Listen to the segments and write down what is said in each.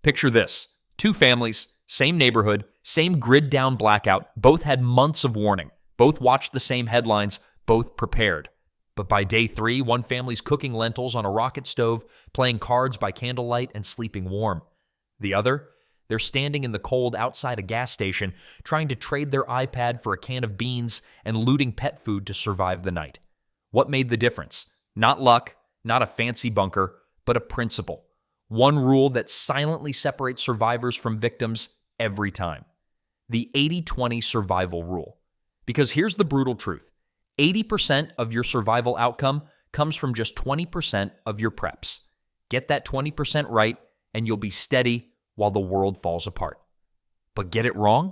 Picture this. Two families, same neighborhood, same grid-down blackout, both had months of warning. Both watched the same headlines, both prepared. But by day 3, one family's cooking lentils on a rocket stove, playing cards by candlelight, and sleeping warm. The other, they're standing in the cold outside a gas station, trying to trade their iPad for a can of beans and looting pet food to survive the night. What made the difference? Not luck, not a fancy bunker, but a principle. One rule that silently separates survivors from victims every time. The 80-20 survival rule. Because here's the brutal truth. 80% of your survival outcome comes from just 20% of your preps. Get that 20% right, and you'll be steady while the world falls apart. But get it wrong,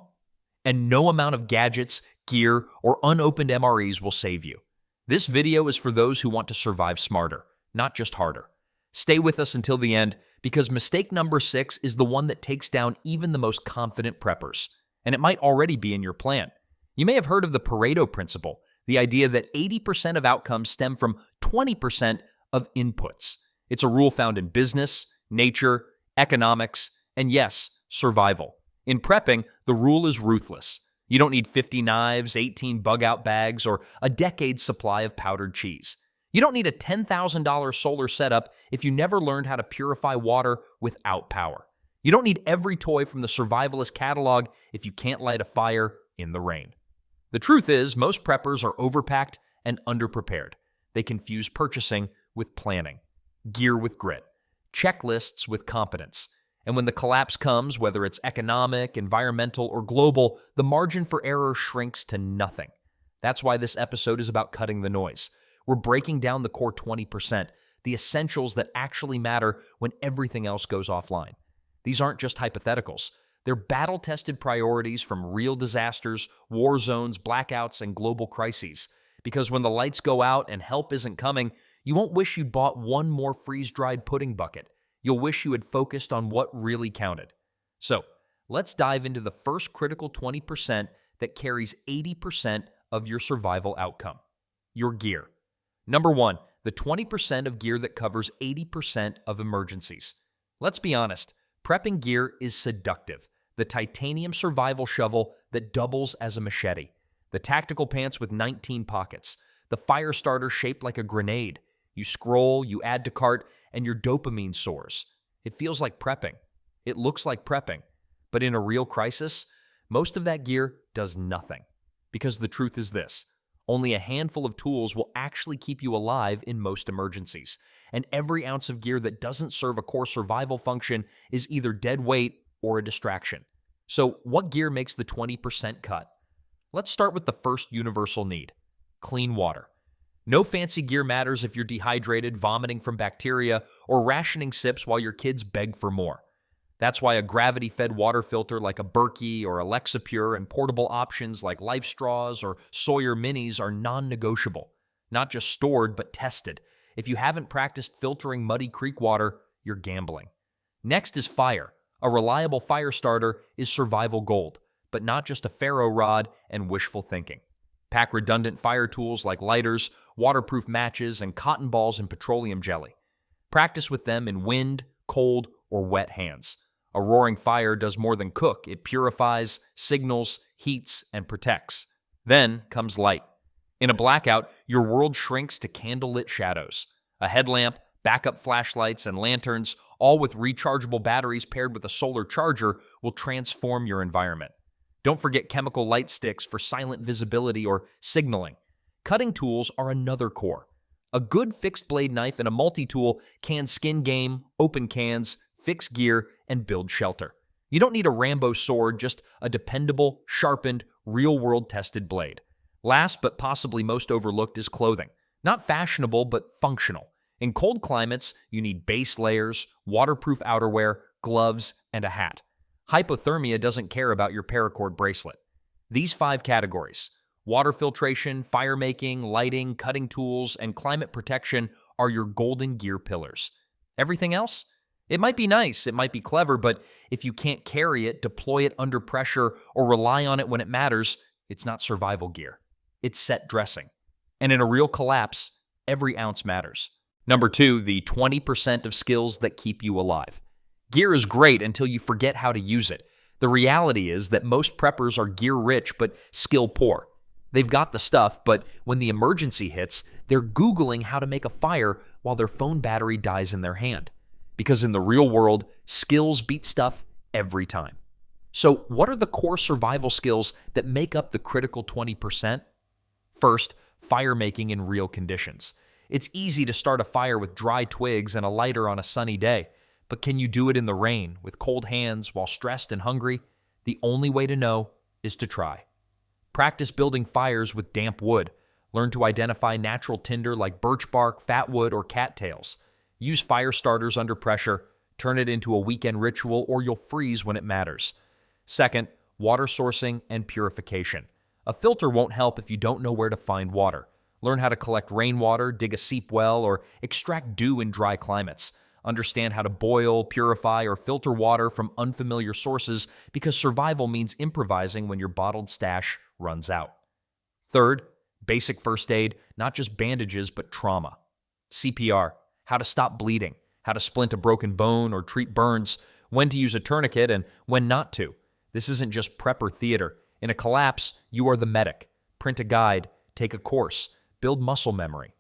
and no amount of gadgets, gear, or unopened MREs will save you. This video is for those who want to survive smarter, not just harder. Stay with us until the end, because mistake number 6 is the one that takes down even the most confident preppers. And it might already be in your plan. You may have heard of the Pareto principle, the idea that 80% of outcomes stem from 20% of inputs. It's a rule found in business, nature, economics, and yes, survival. In prepping, the rule is ruthless. You don't need 50 knives, 18 bug-out bags, or a decade's supply of powdered cheese. You don't need a $10,000 solar setup if you never learned how to purify water without power. You don't need every toy from the survivalist catalog if you can't light a fire in the rain. The truth is, most preppers are overpacked and underprepared. They confuse purchasing with planning, gear with grit, checklists with competence. And when the collapse comes, whether it's economic, environmental, or global, the margin for error shrinks to nothing. That's why this episode is about cutting the noise. We're breaking down the core 20%, the essentials that actually matter when everything else goes offline. These aren't just hypotheticals. They're battle-tested priorities from real disasters, war zones, blackouts, and global crises. Because when the lights go out and help isn't coming, you won't wish you'd bought one more freeze-dried pudding bucket. You'll wish you had focused on what really counted. So, let's dive into the first critical 20% that carries 80% of your survival outcome. Your gear. Number 1, the 20% of gear that covers 80% of emergencies. Let's be honest, prepping gear is seductive. The titanium survival shovel that doubles as a machete. The tactical pants with 19 pockets. The fire starter shaped like a grenade. You scroll, you add to cart, and your dopamine soars. It feels like prepping. It looks like prepping. But in a real crisis, most of that gear does nothing. Because the truth is this. Only a handful of tools will actually keep you alive in most emergencies. And every ounce of gear that doesn't serve a core survival function is either dead weight or a distraction. So what gear makes the 20% cut? Let's start with the first universal need, clean water. No fancy gear matters if you're dehydrated, vomiting from bacteria, or rationing sips while your kids beg for more. That's why a gravity-fed water filter like a Berkey or Alexa Pure and portable options like Life Straws or Sawyer Minis are non-negotiable. Not just stored, but tested. If you haven't practiced filtering muddy creek water, you're gambling. Next is fire. A reliable fire starter is survival gold, but not just a ferro rod and wishful thinking. Pack redundant fire tools like lighters, waterproof matches, and cotton balls and petroleum jelly. Practice with them in wind, cold, or wet hands. A roaring fire does more than cook. It purifies, signals, heats, and protects. Then comes light. In a blackout, your world shrinks to candlelit shadows. A headlamp, backup flashlights, and lanterns, all with rechargeable batteries paired with a solar charger, will transform your environment. Don't forget chemical light sticks for silent visibility or signaling. Cutting tools are another core. A good fixed blade knife and a multi-tool can skin game, open cans, fix gear, and build shelter. You don't need a Rambo sword, just a dependable, sharpened, real-world tested blade. Last but possibly most overlooked is clothing. Not fashionable, but functional. In cold climates, you need base layers, waterproof outerwear, gloves, and a hat. Hypothermia doesn't care about your paracord bracelet. These 5 categories, water filtration, fire making, lighting, cutting tools, and climate protection, are your golden gear pillars. Everything else? It might be nice, it might be clever, but if you can't carry it, deploy it under pressure, or rely on it when it matters, it's not survival gear. It's set dressing. And in a real collapse, every ounce matters. Number 2, the 20% of skills that keep you alive. Gear is great until you forget how to use it. The reality is that most preppers are gear rich but skill poor. They've got the stuff, but when the emergency hits, they're Googling how to make a fire while their phone battery dies in their hand. Because in the real world, skills beat stuff every time. So, what are the core survival skills that make up the critical 20%? First, fire making in real conditions. It's easy to start a fire with dry twigs and a lighter on a sunny day, but can you do it in the rain with cold hands while stressed and hungry? The only way to know is to try. Practice building fires with damp wood. Learn to identify natural tinder like birch bark, fat wood, or cattails. Use fire starters under pressure. Turn it into a weekend ritual or you'll freeze when it matters. Second, water sourcing and purification. A filter won't help if you don't know where to find water. Learn how to collect rainwater, dig a seep well, or extract dew in dry climates. Understand how to boil, purify, or filter water from unfamiliar sources because survival means improvising when your bottled stash runs out. Third, basic first aid, not just bandages, but trauma. CPR, how to stop bleeding, how to splint a broken bone or treat burns, when to use a tourniquet and when not to. This isn't just prepper theater. In a collapse, you are the medic. Print a guide, take a course, build muscle memory.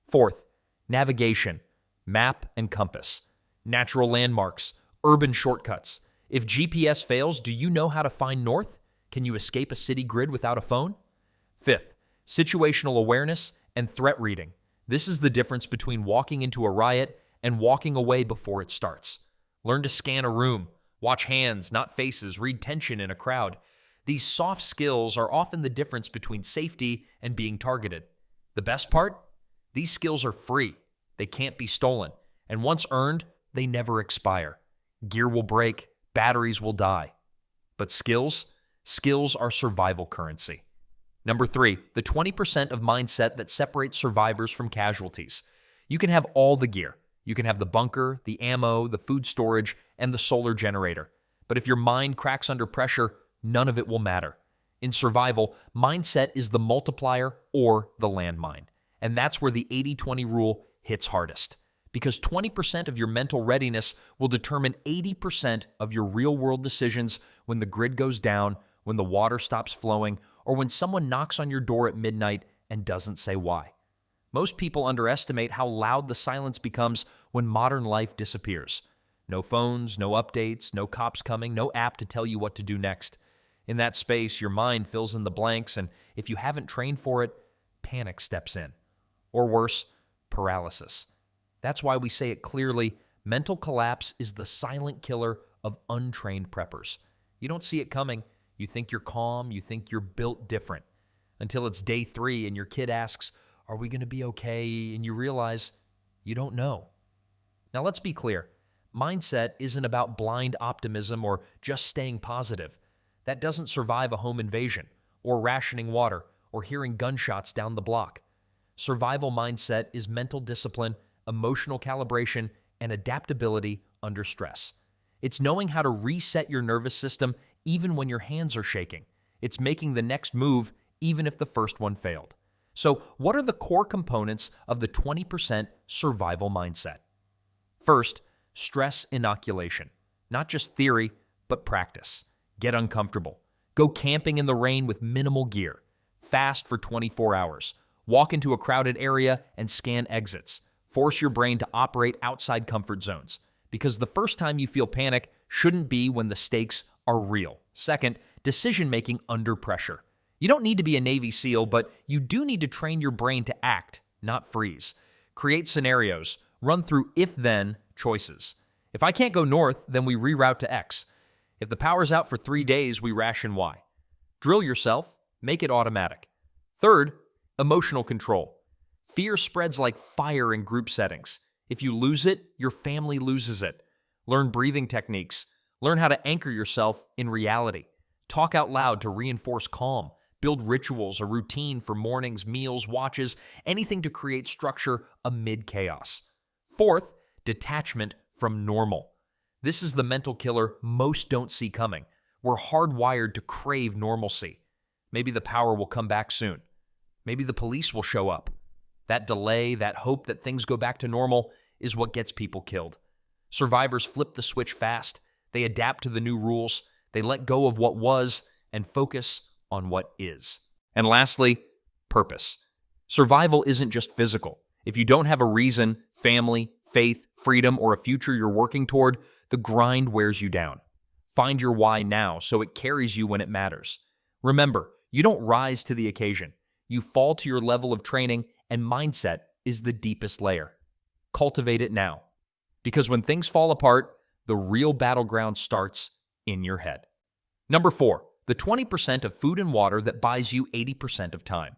Fourth, navigation, map and compass, natural landmarks, urban shortcuts. If GPS fails, do you know how to find north? Can you escape a city grid without a phone? Fifth, situational awareness and threat reading. This is the difference between walking into a riot and walking away before it starts. Learn to scan a room, watch hands, not faces, read tension in a crowd. These soft skills are often the difference between safety and being targeted. The best part? These skills are free. They can't be stolen. And once earned, they never expire. Gear will break, batteries will die. But skills are survival currency. Number 3, the 20% of mindset that separates survivors from casualties. You can have all the gear. You can have the bunker, the ammo, the food storage, and the solar generator. But if your mind cracks under pressure, none of it will matter. In survival, mindset is the multiplier or the landmine. And that's where the 80-20 rule hits hardest. Because 20% of your mental readiness will determine 80% of your real-world decisions when the grid goes down, when the water stops flowing, or when someone knocks on your door at midnight and doesn't say why. Most people underestimate how loud the silence becomes when modern life disappears. No phones, no updates, no cops coming, no app to tell you what to do next. In that space, your mind fills in the blanks, and if you haven't trained for it, panic steps in. Or worse, paralysis. That's why we say it clearly, mental collapse is the silent killer of untrained preppers. You don't see it coming. You think you're calm, you think you're built different. Until it's day 3 and your kid asks, "Are we going to be okay?" And you realize you don't know. Now let's be clear. Mindset isn't about blind optimism or just staying positive. That doesn't survive a home invasion, or rationing water, or hearing gunshots down the block. Survival mindset is mental discipline, emotional calibration, and adaptability under stress. It's knowing how to reset your nervous system even when your hands are shaking. It's making the next move even if the first one failed. So, what are the core components of the 20% survival mindset? First, stress inoculation. Not just theory, but practice. Get uncomfortable. Go camping in the rain with minimal gear. Fast for 24 hours. Walk into a crowded area and scan exits. Force your brain to operate outside comfort zones. Because the first time you feel panic shouldn't be when the stakes are real. Second, decision-making under pressure. You don't need to be a Navy SEAL, but you do need to train your brain to act, not freeze. Create scenarios. Run through if-then choices. If I can't go north, then we reroute to X. If the power's out for 3 days, we ration Y. Drill yourself. Make it automatic. Third, emotional control. Fear spreads like fire in group settings. If you lose it, your family loses it. Learn breathing techniques. Learn how to anchor yourself in reality. Talk out loud to reinforce calm. Build rituals, a routine for mornings, meals, watches, anything to create structure amid chaos. Fourth, detachment from normal. This is the mental killer most don't see coming. We're hardwired to crave normalcy. Maybe the power will come back soon. Maybe the police will show up. That delay, that hope that things go back to normal is what gets people killed. Survivors flip the switch fast. They adapt to the new rules. They let go of what was and focus on what is. And lastly, purpose. Survival isn't just physical. If you don't have a reason, family, faith, freedom, or a future you're working toward, the grind wears you down. Find your why now so it carries you when it matters. Remember, you don't rise to the occasion. You fall to your level of training, and mindset is the deepest layer. Cultivate it now. Because when things fall apart, the real battleground starts in your head. Number 4, the 20% of food and water that buys you 80% of time.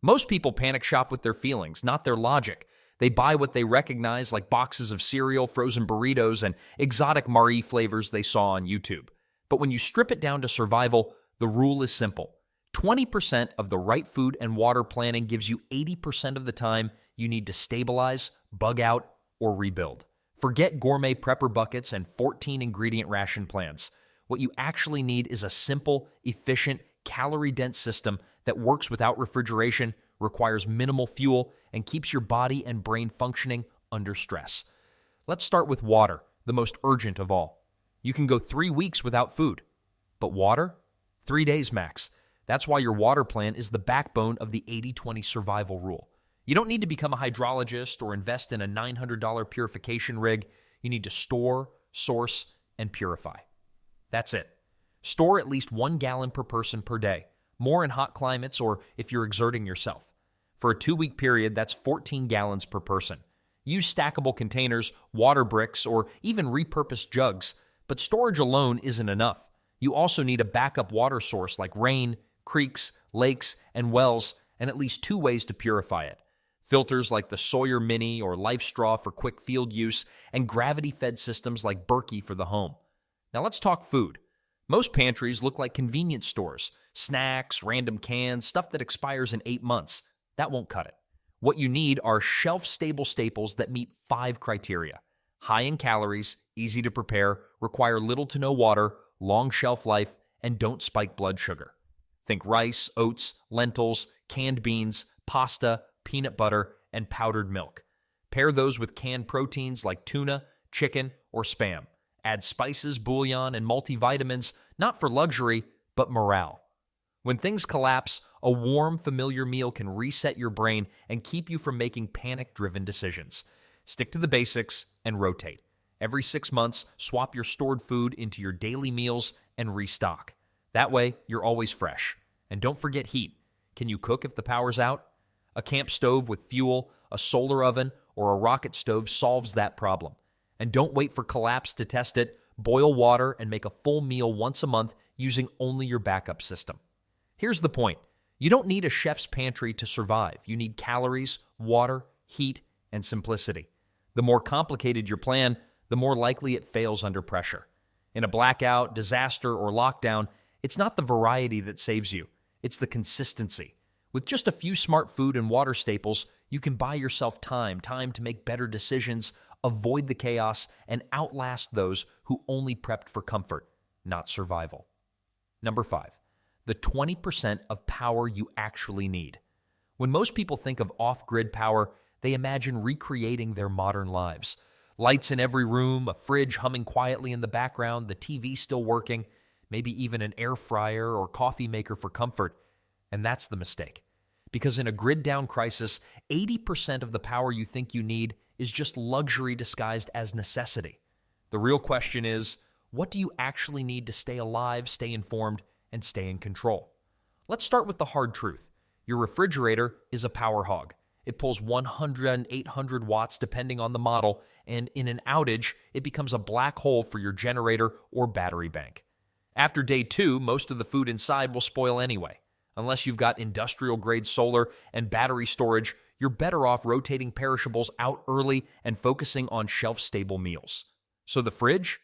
Most people panic shop with their feelings, not their logic. They buy what they recognize, like boxes of cereal, frozen burritos, and exotic Marie flavors they saw on YouTube. But when you strip it down to survival, the rule is simple. 20% of the right food and water planning gives you 80% of the time you need to stabilize, bug out, or rebuild. Forget gourmet prepper buckets and 14-ingredient ration plans. What you actually need is a simple, efficient, calorie-dense system that works without refrigeration, requires minimal fuel, and keeps your body and brain functioning under stress. Let's start with water, the most urgent of all. You can go 3 weeks without food. But water? 3 days max. That's why your water plan is the backbone of the 80-20 survival rule. You don't need to become a hydrologist or invest in a $900 purification rig. You need to store, source, and purify. That's it. Store at least 1 gallon per person per day, more in hot climates or if you're exerting yourself. For a 2-week period, that's 14 gallons per person. Use stackable containers, water bricks, or even repurposed jugs, but storage alone isn't enough. You also need a backup water source like rain, creeks, lakes, and wells, and at least 2 ways to purify it. Filters like the Sawyer Mini or Life Straw for quick field use, and gravity-fed systems like Berkey for the home. Now let's talk food. Most pantries look like convenience stores. Snacks, random cans, stuff that expires in 8 months. That won't cut it. What you need are shelf-stable staples that meet 5 criteria. High in calories, easy to prepare, require little to no water, long shelf life, and don't spike blood sugar. Think rice, oats, lentils, canned beans, pasta, peanut butter, and powdered milk. Pair those with canned proteins like tuna, chicken, or Spam. Add spices, bouillon, and multivitamins, not for luxury, but morale. When things collapse, a warm, familiar meal can reset your brain and keep you from making panic-driven decisions. Stick to the basics and rotate. Every 6 months, swap your stored food into your daily meals and restock. That way, you're always fresh. And don't forget heat. Can you cook if the power's out? A camp stove with fuel, a solar oven, or a rocket stove solves that problem. And don't wait for collapse to test it. Boil water and make a full meal once a month using only your backup system. Here's the point. You don't need a chef's pantry to survive. You need calories, water, heat, and simplicity. The more complicated your plan, the more likely it fails under pressure. In a blackout, disaster, or lockdown, it's not the variety that saves you. It's the consistency. With just a few smart food and water staples, you can buy yourself time to make better decisions, avoid the chaos, and outlast those who only prepped for comfort, not survival. Number 5, the 20% of power you actually need. When most people think of off-grid power, they imagine recreating their modern lives. Lights in every room, a fridge humming quietly in the background, the TV still working, maybe even an air fryer or coffee maker for comfort. And that's the mistake. Because in a grid-down crisis, 80% of the power you think you need is just luxury disguised as necessity. The real question is, what do you actually need to stay alive, stay informed, and stay in control? Let's start with the hard truth. Your refrigerator is a power hog. It pulls 100 and 800 watts depending on the model, and in an outage, it becomes a black hole for your generator or battery bank. After day 2, most of the food inside will spoil anyway. Unless you've got industrial-grade solar and battery storage, you're better off rotating perishables out early and focusing on shelf-stable meals. So the fridge?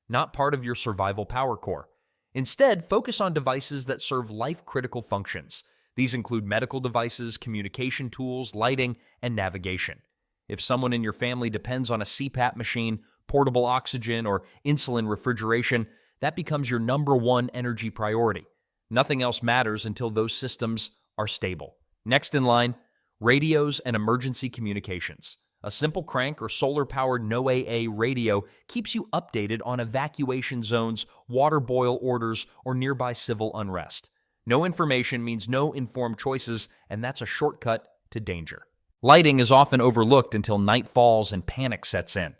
Not part of your survival power core. Instead, focus on devices that serve life-critical functions. These include medical devices, communication tools, lighting, and navigation. If someone in your family depends on a CPAP machine, portable oxygen, or insulin refrigeration, that becomes your number 1 energy priority. Nothing else matters until those systems are stable. Next in line, radios and emergency communications. A simple crank or solar-powered no-AA radio keeps you updated on evacuation zones, water boil orders, or nearby civil unrest. No information means no informed choices, and that's a shortcut to danger. Lighting is often overlooked until night falls and panic sets in.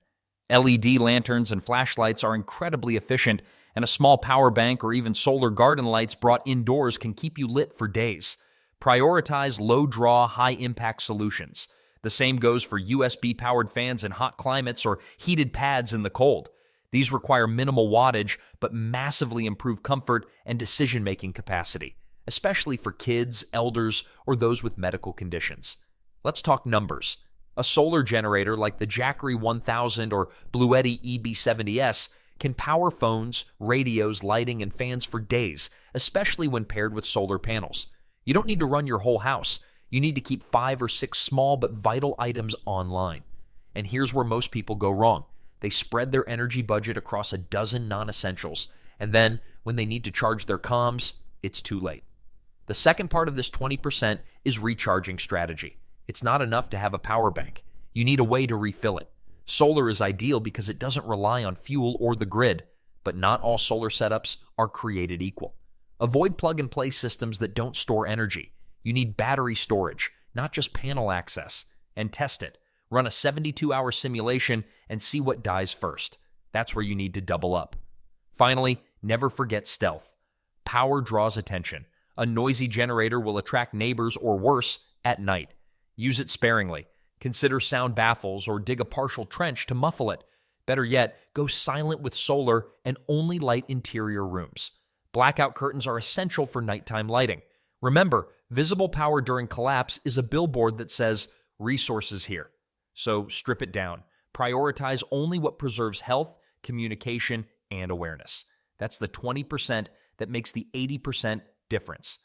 LED lanterns and flashlights are incredibly efficient, and a small power bank or even solar garden lights brought indoors can keep you lit for days. Prioritize low-draw, high-impact solutions. The same goes for USB-powered fans in hot climates or heated pads in the cold. These require minimal wattage, but massively improve comfort and decision-making capacity, especially for kids, elders, or those with medical conditions. Let's talk numbers. A solar generator like the Jackery 1000 or Bluetti EB70S can power phones, radios, lighting, and fans for days, especially when paired with solar panels. You don't need to run your whole house. You need to keep 5 or 6 small but vital items online. And here's where most people go wrong. They spread their energy budget across a dozen non-essentials, and then, when they need to charge their comms, it's too late. The second part of this 20% is recharging strategy. It's not enough to have a power bank. You need a way to refill it. Solar is ideal because it doesn't rely on fuel or the grid, but not all solar setups are created equal. Avoid plug-and-play systems that don't store energy. You need battery storage, not just panel access, and test it. Run a 72-hour simulation and see what dies first. That's where you need to double up. Finally, never forget stealth. Power draws attention. A noisy generator will attract neighbors or worse, at night. Use it sparingly. Consider sound baffles or dig a partial trench to muffle it. Better yet, go silent with solar and only light interior rooms. Blackout curtains are essential for nighttime lighting. Remember, visible power during collapse is a billboard that says, "Resources here." So strip it down. Prioritize only what preserves health, communication, and awareness. That's the 20% that makes the 80% difference.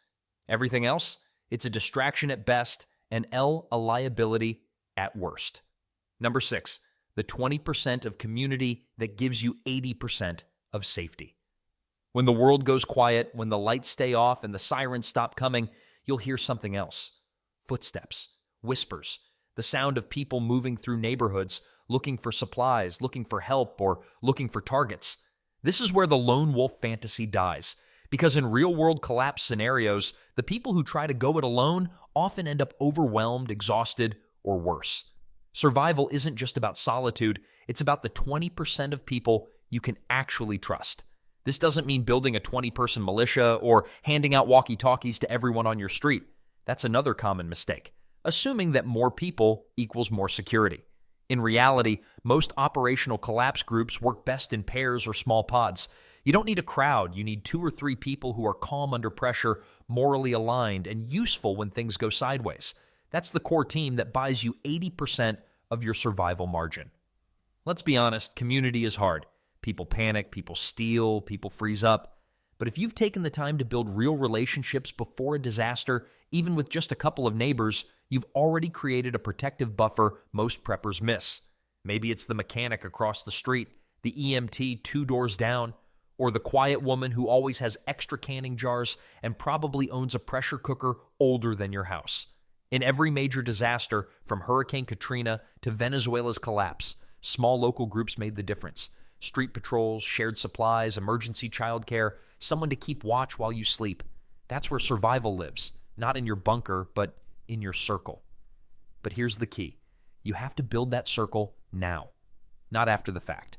Everything else, it's a distraction at best and a liability at worst. Number 6, the 20% of community that gives you 80% of safety. When the world goes quiet, when the lights stay off and the sirens stop coming, you'll hear something else. Footsteps, whispers, the sound of people moving through neighborhoods, looking for supplies, looking for help, or looking for targets. This is where the lone wolf fantasy dies, because in real-world collapse scenarios, the people who try to go it alone often end up overwhelmed, exhausted, or worse. Survival isn't just about solitude, it's about the 20% of people you can actually trust. This doesn't mean building a 20-person militia or handing out walkie-talkies to everyone on your street. That's another common mistake, assuming that more people equals more security. In reality, most operational collapse groups work best in pairs or small pods. You don't need a crowd. You need 2 or 3 people who are calm under pressure, morally aligned, and useful when things go sideways. That's the core team that buys you 80% of your survival margin. Let's be honest, community is hard. People panic, people steal, people freeze up. But if you've taken the time to build real relationships before a disaster, even with just a couple of neighbors, you've already created a protective buffer most preppers miss. Maybe it's the mechanic across the street, the EMT 2 doors down, or the quiet woman who always has extra canning jars and probably owns a pressure cooker older than your house. In every major disaster, from Hurricane Katrina to Venezuela's collapse, small local groups made the difference. Street patrols, shared supplies, emergency childcare, someone to keep watch while you sleep. That's where survival lives, not in your bunker, but in your circle. But here's the key. You have to build that circle now, not after the fact.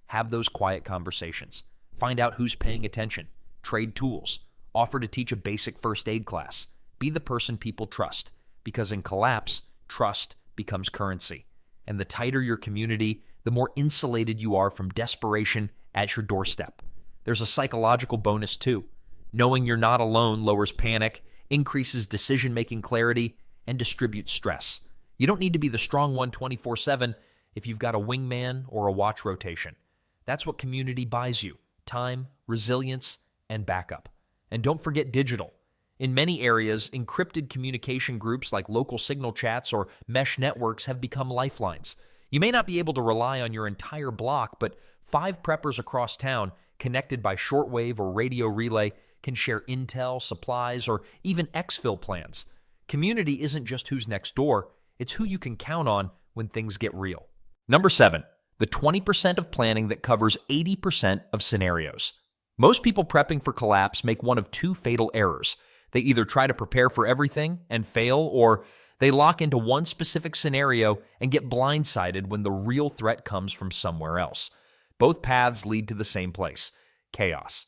Have those quiet conversations. Find out who's paying attention. Trade tools. Offer to teach a basic first aid class. Be the person people trust, because in collapse, trust becomes currency. And the tighter your community, the more insulated you are from desperation at your doorstep. There's a psychological bonus too. Knowing you're not alone lowers panic, increases decision-making clarity, and distributes stress. You don't need to be the strong one 24/7 if you've got a wingman or a watch rotation. That's what community buys you: time, resilience, and backup. And don't forget digital. In many areas, encrypted communication groups like local signal chats or mesh networks have become lifelines. You may not be able to rely on your entire block, but 5 preppers across town, connected by shortwave or radio relay, can share intel, supplies, or even exfil plans. Community isn't just who's next door, it's who you can count on when things get real. Number 7, the 20% of planning that covers 80% of scenarios. Most people prepping for collapse make one of two fatal errors. They either try to prepare for everything and fail, or they lock into one specific scenario and get blindsided when the real threat comes from somewhere else. Both paths lead to the same place: chaos.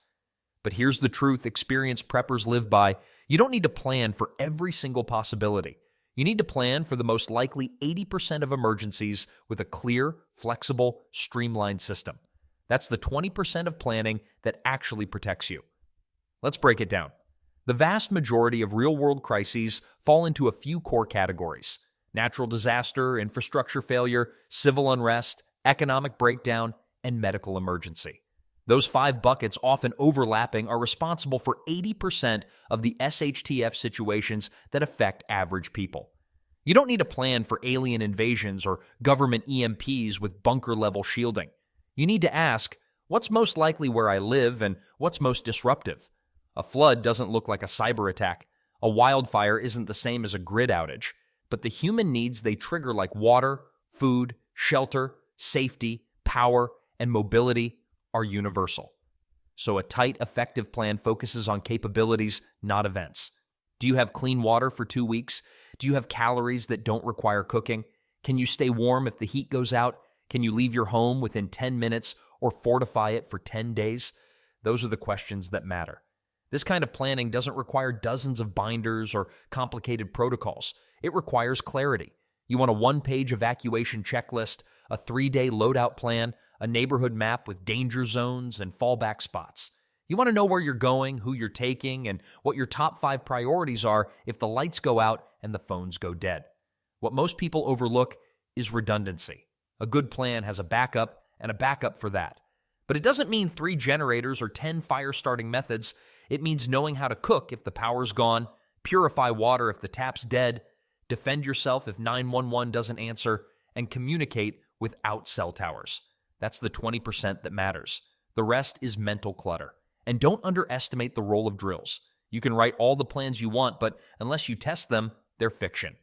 But here's the truth experienced preppers live by: you don't need to plan for every single possibility. You need to plan for the most likely 80% of emergencies with a clear, flexible, streamlined system. That's the 20% of planning that actually protects you. Let's break it down. The vast majority of real-world crises fall into a few core categories: natural disaster, infrastructure failure, civil unrest, economic breakdown, and medical emergency. Those 5 buckets, often overlapping, are responsible for 80% of the SHTF situations that affect average people. You don't need a plan for alien invasions or government EMPs with bunker-level shielding. You need to ask, what's most likely where I live and what's most disruptive? A flood doesn't look like a cyber attack. A wildfire isn't the same as a grid outage. But the human needs they trigger, like water, food, shelter, safety, power, and mobility, are universal. So a tight, effective plan focuses on capabilities, not events. Do you have clean water for 2 weeks? Do you have calories that don't require cooking? Can you stay warm if the heat goes out? Can you leave your home within 10 minutes or fortify it for 10 days? Those are the questions that matter. This kind of planning doesn't require dozens of binders or complicated protocols. It requires clarity. You want a 1-page evacuation checklist, a 3-day loadout plan, a neighborhood map with danger zones and fallback spots. You want to know where you're going, who you're taking, and what your top 5 priorities are if the lights go out and the phones go dead. What most people overlook is redundancy. A good plan has a backup and a backup for that. But it doesn't mean 3 generators or 10 fire-starting methods. It means knowing how to cook if the power's gone, purify water if the tap's dead, defend yourself if 911 doesn't answer, and communicate without cell towers. That's the 20% that matters. The rest is mental clutter. And don't underestimate the role of drills. You can write all the plans you want, but unless you test them, they're fiction.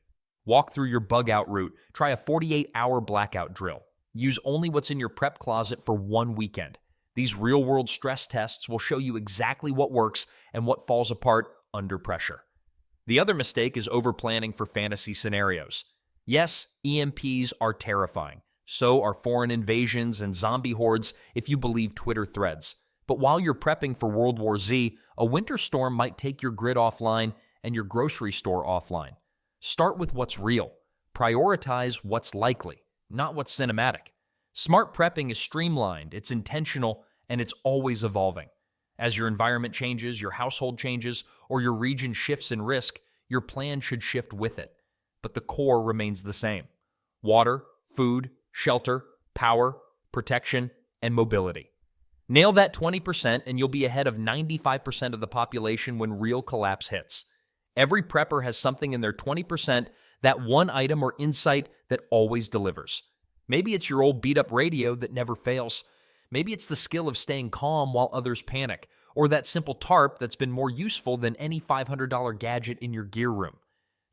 Walk through your bug-out route. Try a 48-hour blackout drill. Use only what's in your prep closet for 1 weekend. These real-world stress tests will show you exactly what works and what falls apart under pressure. The other mistake is over-planning for fantasy scenarios. Yes, EMPs are terrifying. So are foreign invasions and zombie hordes if you believe Twitter threads. But while you're prepping for World War Z, a winter storm might take your grid offline and your grocery store offline. Start with what's real. Prioritize what's likely, not what's cinematic. Smart prepping is streamlined, it's intentional, and it's always evolving. As your environment changes, your household changes, or your region shifts in risk, your plan should shift with it. But the core remains the same: water, food, shelter, power, protection, and mobility. Nail that 20% and you'll be ahead of 95% of the population when real collapse hits. Every prepper has something in their 20%, that one item or insight that always delivers. Maybe it's your old beat-up radio that never fails. Maybe it's the skill of staying calm while others panic, or that simple tarp that's been more useful than any $500 gadget in your gear room.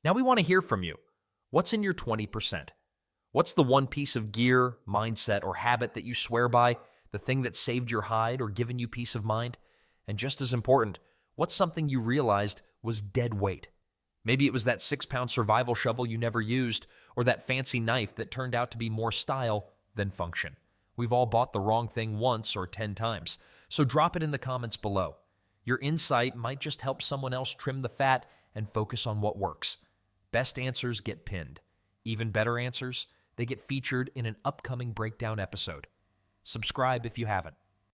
Now we want to hear from you. What's in your 20%? What's the one piece of gear, mindset, or habit that you swear by? The thing that saved your hide or given you peace of mind? And just as important, what's something you realized was dead weight? Maybe it was that 6-pound survival shovel you never used, or that fancy knife that turned out to be more style than function. We've all bought the wrong thing once or 10 times, so drop it in the comments below. Your insight might just help someone else trim the fat and focus on what works. Best answers get pinned. Even better answers, they get featured in an upcoming breakdown episode. Subscribe if you haven't.